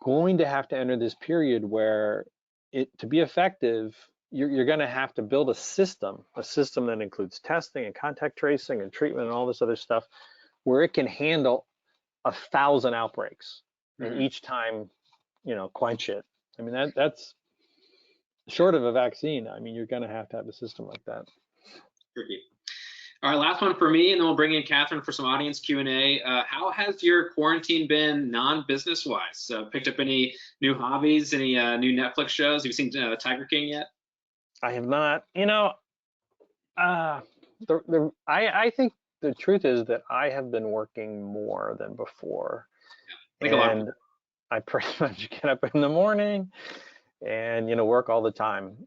going to have to enter this period where to be effective, you're going to have to build a system that includes testing and contact tracing and treatment and all this other stuff, where it can handle 1,000 outbreaks and Hmm. each time, quench it. I mean, that's short of a vaccine. I mean, you're going to have a system like that. Tricky. All right, last one for me, and then we'll bring in Katherine for some audience Q&A. How has your quarantine been non-business wise? Picked up any new hobbies, any new Netflix shows? Have you seen Tiger King yet? I have not, uh, I think the truth is that I have been working more than before, I think a lot of and I pretty much get up in the morning and, work all the time.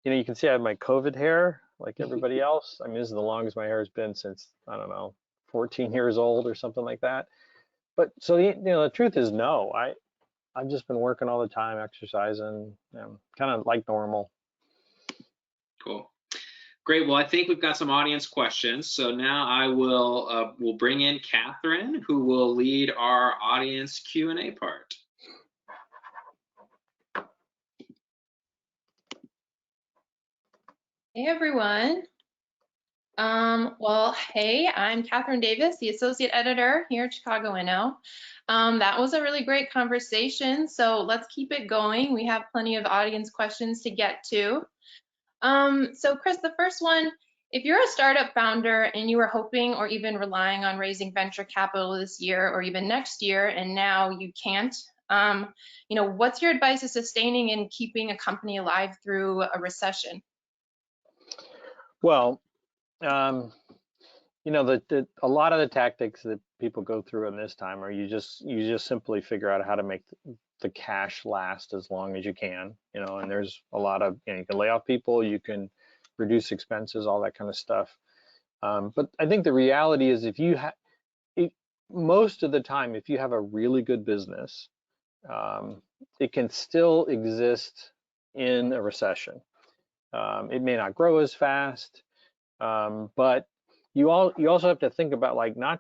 You can see I have my COVID hair like people. everybody else. I mean, this is the longest my hair has been since, I don't know, 14 years old or something like that. But so, the truth is no, I've just been working all the time, exercising, kind of like normal. Cool. Great. Well, I think we've got some audience questions. So now I will bring in Katherine, who will lead our audience Q&A part. Hey everyone. Well, hey, I'm Katherine Davis, the associate editor here at Chicago Inno. That was a really great conversation, so let's keep it going. We have plenty of audience questions to get to. So Chris, the first one, if you're a startup founder and you were hoping or even relying on raising venture capital this year or even next year, and now you can't, what's your advice to sustaining and keeping a company alive through a recession? Well, a lot of the tactics that people go through in this time are you just simply figure out how to make the cash last as long as you can, and there's a lot of, you can lay off people, you can reduce expenses, all that kind of stuff. But I think the reality is most of the time, if you have a really good business, it can still exist in a recession. It may not grow as fast, but you also have to think about, like, not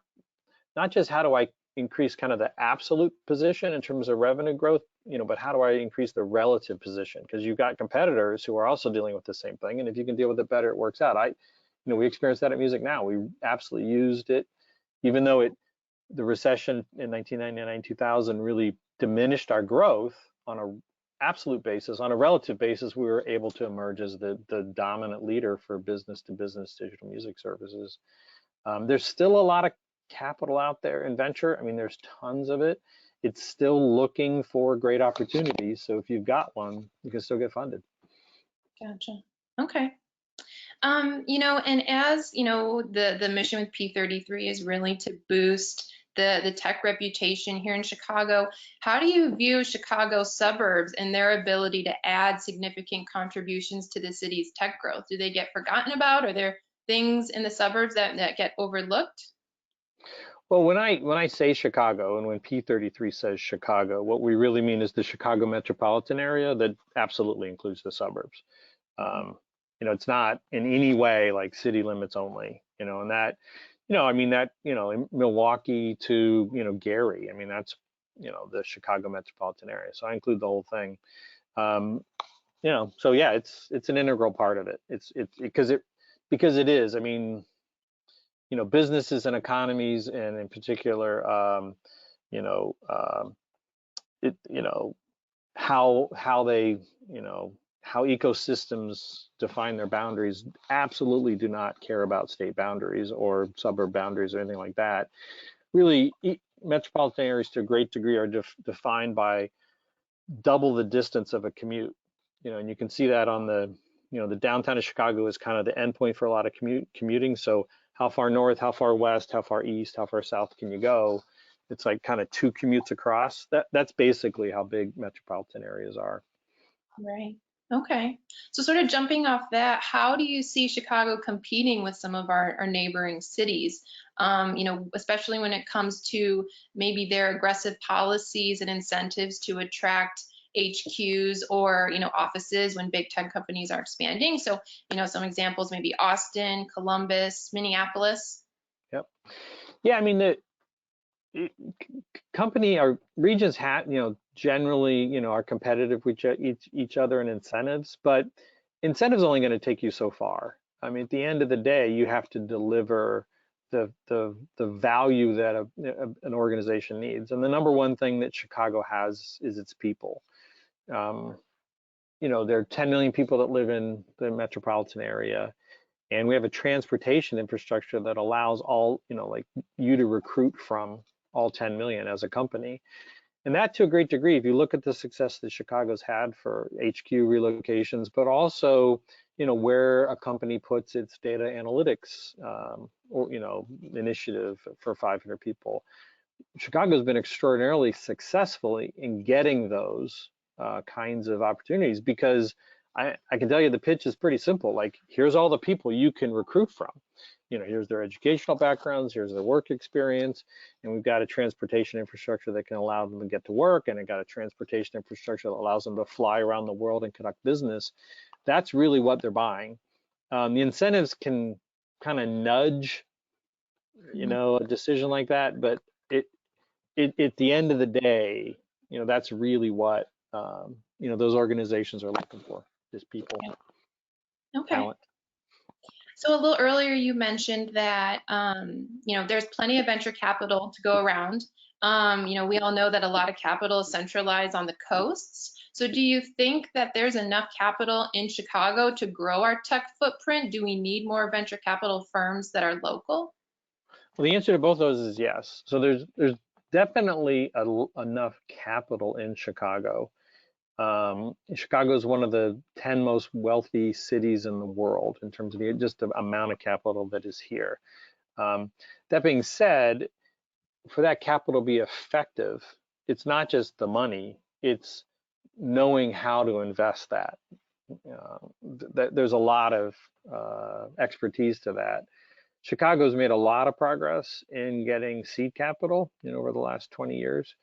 just how do I increase kind of the absolute position in terms of revenue growth, but how do I increase the relative position? Because you've got competitors who are also dealing with the same thing, and if you can deal with it better, it works out. We experienced that at MusicNow. We absolutely used it, even though the recession in 1999, 2000 really diminished our growth on an absolute basis. On a relative basis, we were able to emerge as the dominant leader for business-to-business digital music services. There's still a lot of capital out there in venture. I mean, there's tons of it. It's still looking for great opportunities. So if you've got one, you can still get funded. Gotcha. Okay. And as the mission with P33 is really to boost the tech reputation here in Chicago. How do you view Chicago suburbs and their ability to add significant contributions to the city's tech growth? Do they get forgotten about? Are there things in the suburbs that get overlooked? Well, when I say Chicago, and when P33 says Chicago, what we really mean is the Chicago metropolitan area that absolutely includes the suburbs. It's not in any way like city limits only, and that, in Milwaukee to, Gary, I mean, that's, the Chicago metropolitan area. So I include the whole thing. So yeah, it's an integral part of it. It's because it is, I mean, businesses and economies, and in particular, how ecosystems define their boundaries absolutely do not care about state boundaries or suburb boundaries or anything like that. Really, metropolitan areas to a great degree are defined by double the distance of a commute. And you can see that on the downtown of Chicago is kind of the endpoint for a lot of commuting. So how far north, how far west, how far east, how far south can you go? It's like kind of two commutes across. That's basically how big metropolitan areas are. Right. Okay. So sort of jumping off that, how do you see Chicago competing with some of our neighboring cities? Especially when it comes to maybe their aggressive policies and incentives to attract HQs or, offices when big tech companies are expanding. So, some examples, maybe Austin, Columbus, Minneapolis. Yep. Yeah, I mean, our regions have, generally, are competitive with each other in incentives, but incentives only going to take you so far. I mean, at the end of the day, you have to deliver the value that an organization needs. And the number one thing that Chicago has is its people. There are 10 million people that live in the metropolitan area, and we have a transportation infrastructure that allows all, like you to recruit from all 10 million as a company. And that, to a great degree, if you look at the success that Chicago's had for HQ relocations, but also, where a company puts its data analytics or, initiative for 500 people. Chicago's been extraordinarily successful in getting those kinds of opportunities, because I can tell you the pitch is pretty simple. Like, here's all the people you can recruit from. Here's their educational backgrounds, here's their work experience, and we've got a transportation infrastructure that can allow them to get to work, and it got a transportation infrastructure that allows them to fly around the world and conduct business. That's really what they're buying. The incentives can kind of nudge, a decision like that, but at the end of the day, that's really what those organizations are looking for, is people, okay. talent. So a little earlier you mentioned that there's plenty of venture capital to go around. We all know that a lot of capital is centralized on the coasts. So do you think that there's enough capital in Chicago to grow our tech footprint? Do we need more venture capital firms that are local? Well, the answer to both those is yes. So there's definitely enough capital in Chicago. Chicago is one of the 10 most wealthy cities in the world in terms of just the amount of capital that is here. That being said, for that capital to be effective, it's not just the money, it's knowing how to invest that. There's a lot of expertise to that. Chicago's made a lot of progress in getting seed capital, over the last 20 years.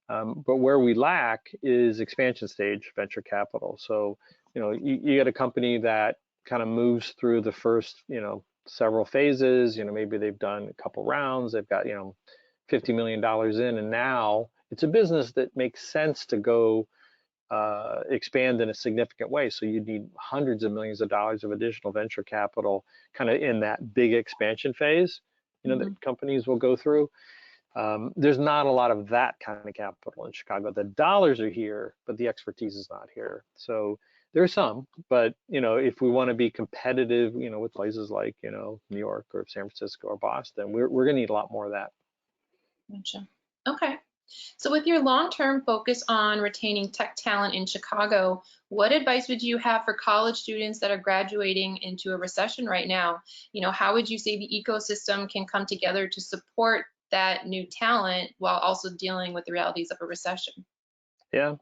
But where we lack is expansion stage venture capital. So, you get a company that kind of moves through the first, several phases. Maybe they've done a couple rounds, they've got, $50 million in, and now it's a business that makes sense to go expand in a significant way. So you need hundreds of millions of dollars of additional venture capital kind of in that big expansion phase, that companies will go through. There's not a lot of that kind of capital in Chicago. The dollars are here, but the expertise is not here. So there's some, but if we want to be competitive, with places like, New York or San Francisco or Boston, we're going to need a lot more of that. Gotcha. Okay. So with your long-term focus on retaining tech talent in Chicago, what advice would you have for college students that are graduating into a recession right now? How would you say the ecosystem can come together to support that new talent while also dealing with the realities of a recession? Yeah.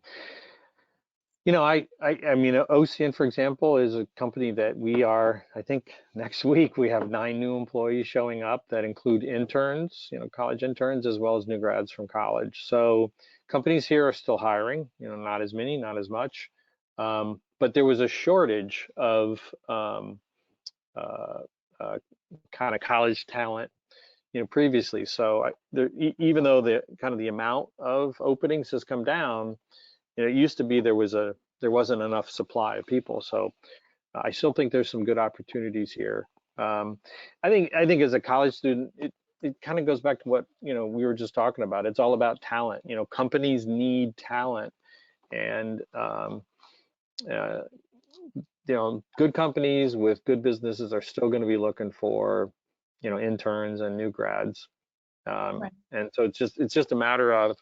I mean, Ocient, for example, is a company that I think next week we have 9 new employees showing up that include interns, college interns, as well as new grads from college. So companies here are still hiring, not as many, not as much. But there was a shortage of kind of college talent, previously. So even though the amount of openings has come down, it used to be there wasn't enough supply of people. So I still think there's some good opportunities here. I think as a college student, it kind of goes back to what we were just talking about. It's all about talent. Companies need talent, and good companies with good businesses are still going to be looking for interns and new grads. Right. And so it's just a matter of,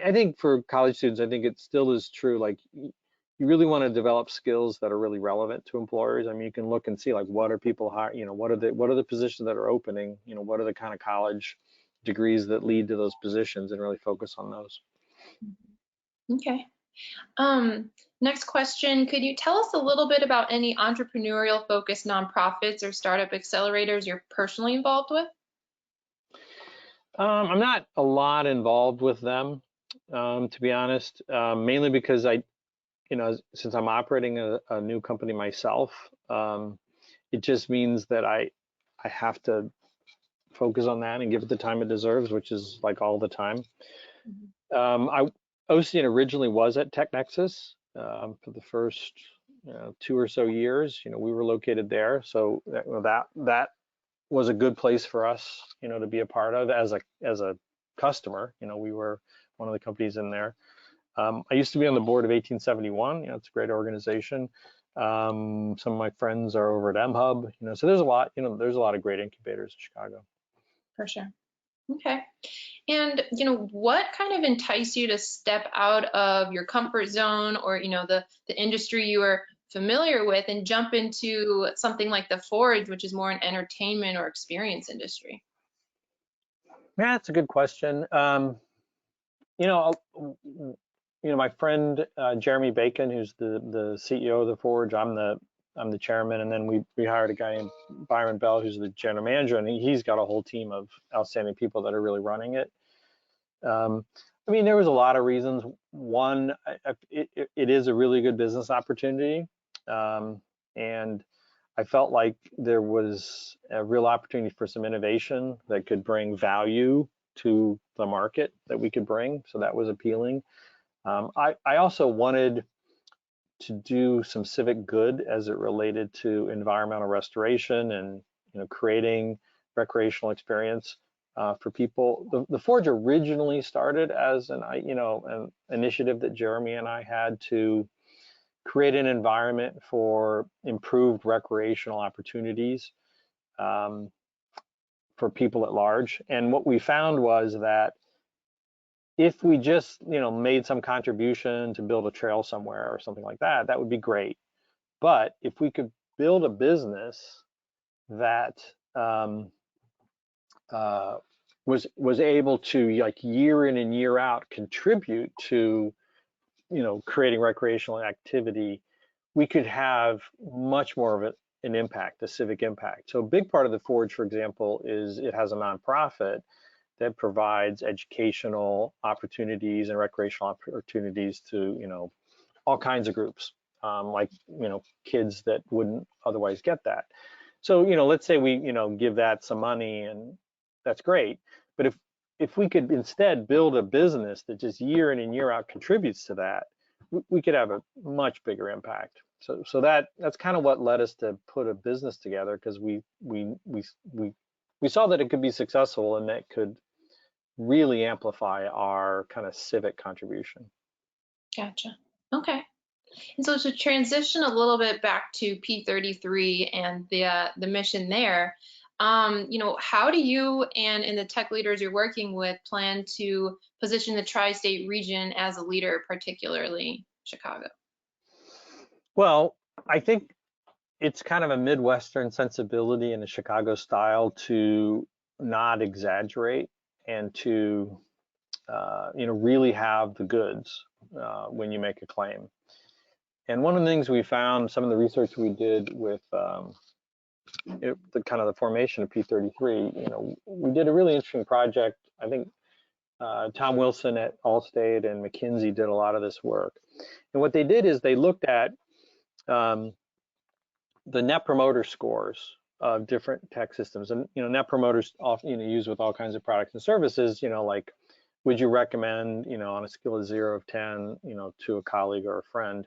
I think for college students, I think it still is true. Like, you really want to develop skills that are really relevant to employers. I mean, you can look and see, like, what are people hiring, what are the positions that are opening, what are the kind of college degrees that lead to those positions, and really focus on those. Okay. Next question, could you tell us a little bit about any entrepreneurial focused nonprofits or startup accelerators you're personally involved with? I'm not a lot involved with them, to be honest, mainly because since I'm operating a new company myself, it just means that I have to focus on that and give it the time it deserves, which is like all the time. Ocient originally was at TechNexus for the first 2 or so years. We were located there, so that was a good place for us, to be a part of as a customer. We were one of the companies in there. I used to be on the board of 1871. It's a great organization. Some of my friends are over at MHub. So there's a lot. There's a lot of great incubators in Chicago. For sure. Okay. And what kind of enticed you to step out of your comfort zone or the industry you were familiar with and jump into something like the Forge, which is more an entertainment or experience industry? Yeah, that's a good question. My friend Jeremy Bacon, who's the CEO of the Forge, I'm the chairman, and then we hired a guy named Byron Bell, who's the general manager, and he's got a whole team of outstanding people that are really running it. There was a lot of reasons. One, it is a really good business opportunity, and I felt like there was a real opportunity for some innovation that could bring value to the market that we could bring, so that was appealing. I also wanted to do some civic good as it related to environmental restoration and creating recreational experience for people. The Forge originally started as an initiative that Jeremy and I had to create an environment for improved recreational opportunities for people at large. And what we found was that if we just made some contribution to build a trail somewhere or something like that, that would be great. But if we could build a business that was able to, like, year in and year out contribute to creating recreational activity, we could have much more of an impact, a civic impact. So a big part of the Forge, for example, is it has a nonprofit that provides educational opportunities and recreational opportunities to all kinds of groups, like kids that wouldn't otherwise get that. So let's say we give that some money, and that's great. But if we could instead build a business that just year in and year out contributes to that, we could have a much bigger impact. So that's kind of what led us to put a business together, because we saw that it could be successful and that could really amplify our kind of civic contribution. Gotcha. Okay. And so to transition a little bit back to P33 and the mission there, how do you and the tech leaders you're working with plan to position the tri-state region as a leader, particularly Chicago? Well, I think it's kind of a Midwestern sensibility and a Chicago style to not exaggerate and to really have the goods when you make a claim. And one of the things we found, some of the research we did with the formation of P33, we did a really interesting project. I think Tom Wilson at Allstate and McKinsey did a lot of this work. And what they did is they looked at the net promoter scores of different tech systems. And net promoters often used with all kinds of products and services, like, would you recommend, on a scale of 0 to 10, to a colleague or a friend.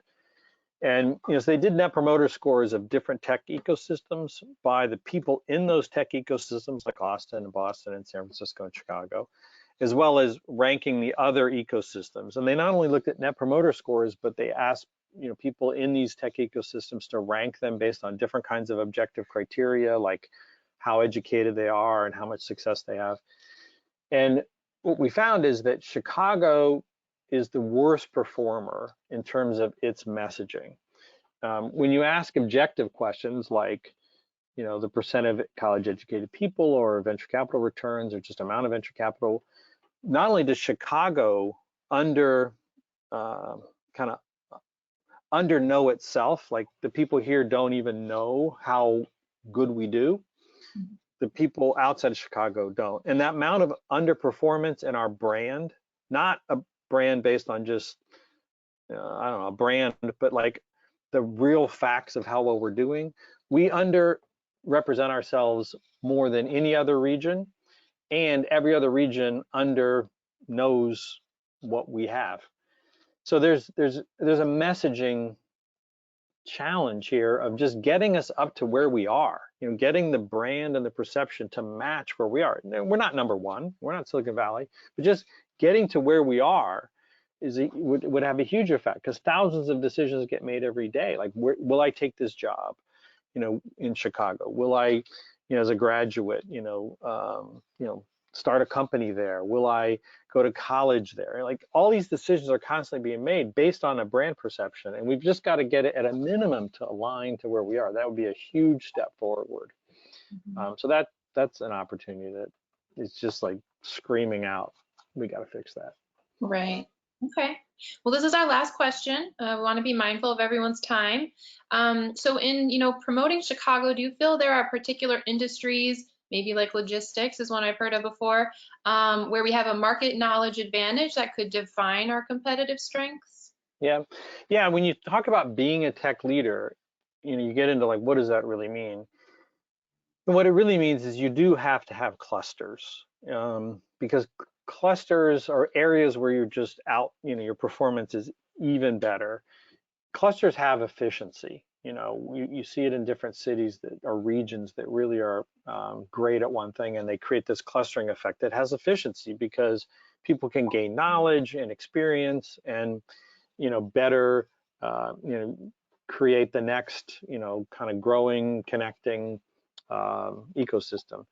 And so they did net promoter scores of different tech ecosystems by the people in those tech ecosystems, like Austin and Boston and San Francisco and Chicago, as well as ranking the other ecosystems. And they not only looked at net promoter scores, but they asked people in these tech ecosystems to rank them based on different kinds of objective criteria, like how educated they are and how much success they have. And what we found is that Chicago is the worst performer in terms of its messaging. When you ask objective questions like, the percent of college-educated people or venture capital returns or just amount of venture capital, not only does Chicago underknow itself, like the people here don't even know how good we do. The people outside of Chicago don't. And that amount of underperformance in our brand, not a brand based on just, a brand, but like the real facts of how well we're doing, we underrepresent ourselves more than any other region, and every other region knows what we have. So there's a messaging challenge here of just getting us up to where we are, getting the brand and the perception to match where we are. We're not number one, we're not Silicon Valley, but just getting to where we are would have a huge effect, because thousands of decisions get made every day. Like, will I take this job, in Chicago? Will I, as a graduate, start a company there? Will I go to college there? Like, all these decisions are constantly being made based on a brand perception, and we've just got to get it at a minimum to align to where we are. That would be a huge step forward. So that's an opportunity that is just like screaming out, we got to fix that. Right. Okay. Well, this is our last question. We want to be mindful of everyone's time. So in, promoting Chicago, do you feel there are particular industries, maybe like logistics is one I've heard of before, where we have a market knowledge advantage that could define our competitive strengths? Yeah. When you talk about being a tech leader, you get into like, what does that really mean? And what it really means is you do have to have clusters, because clusters are areas where you're just out, your performance is even better. Clusters have efficiency. You know, you see it in different cities that are regions that really are great at one thing, and they create this clustering effect that has efficiency because people can gain knowledge and experience and, you know, better, you know, create the next, you know, kind of growing, connecting ecosystem.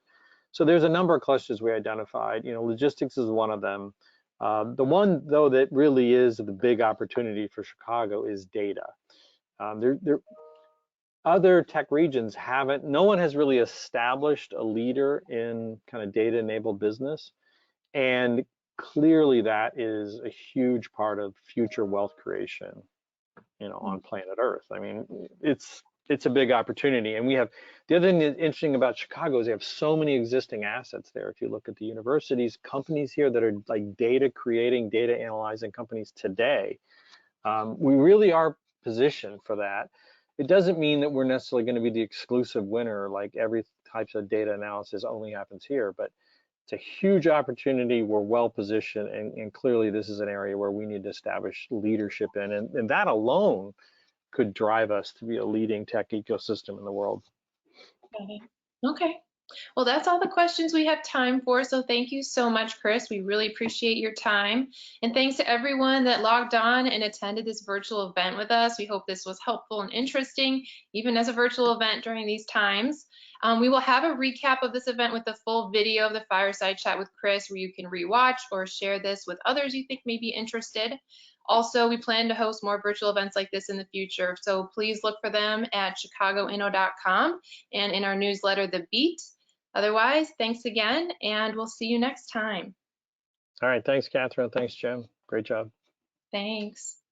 So there's a number of clusters we identified. You know, logistics is one of them. The one, though, that really is the big opportunity for Chicago is data. Other tech regions haven't, no one has really established a leader in kind of data-enabled business. And clearly that is a huge part of future wealth creation, you know, on planet Earth. I mean, it's a big opportunity. And we have, the other thing that's interesting about Chicago is they have so many existing assets there. If you look at the universities, companies here that are like data creating, data analyzing companies today, we really are positioned for that. It doesn't mean that we're necessarily going to be the exclusive winner, like every types of data analysis only happens here, but it's a huge opportunity. We're well positioned, and clearly this is an area where we need to establish leadership in, and that alone could drive us to be a leading tech ecosystem in the world. Okay. Well, that's all the questions we have time for. So thank you so much, Chris. We really appreciate your time. And thanks to everyone that logged on and attended this virtual event with us. We hope this was helpful and interesting, even as a virtual event during these times. We will have a recap of this event with the full video of the Fireside Chat with Chris, where you can rewatch or share this with others you think may be interested. Also, we plan to host more virtual events like this in the future. So please look for them at chicagoinno.com and in our newsletter, The Beat. Otherwise, thanks again, and we'll see you next time. All right, thanks, Catherine. Thanks, Jim. Great job. Thanks.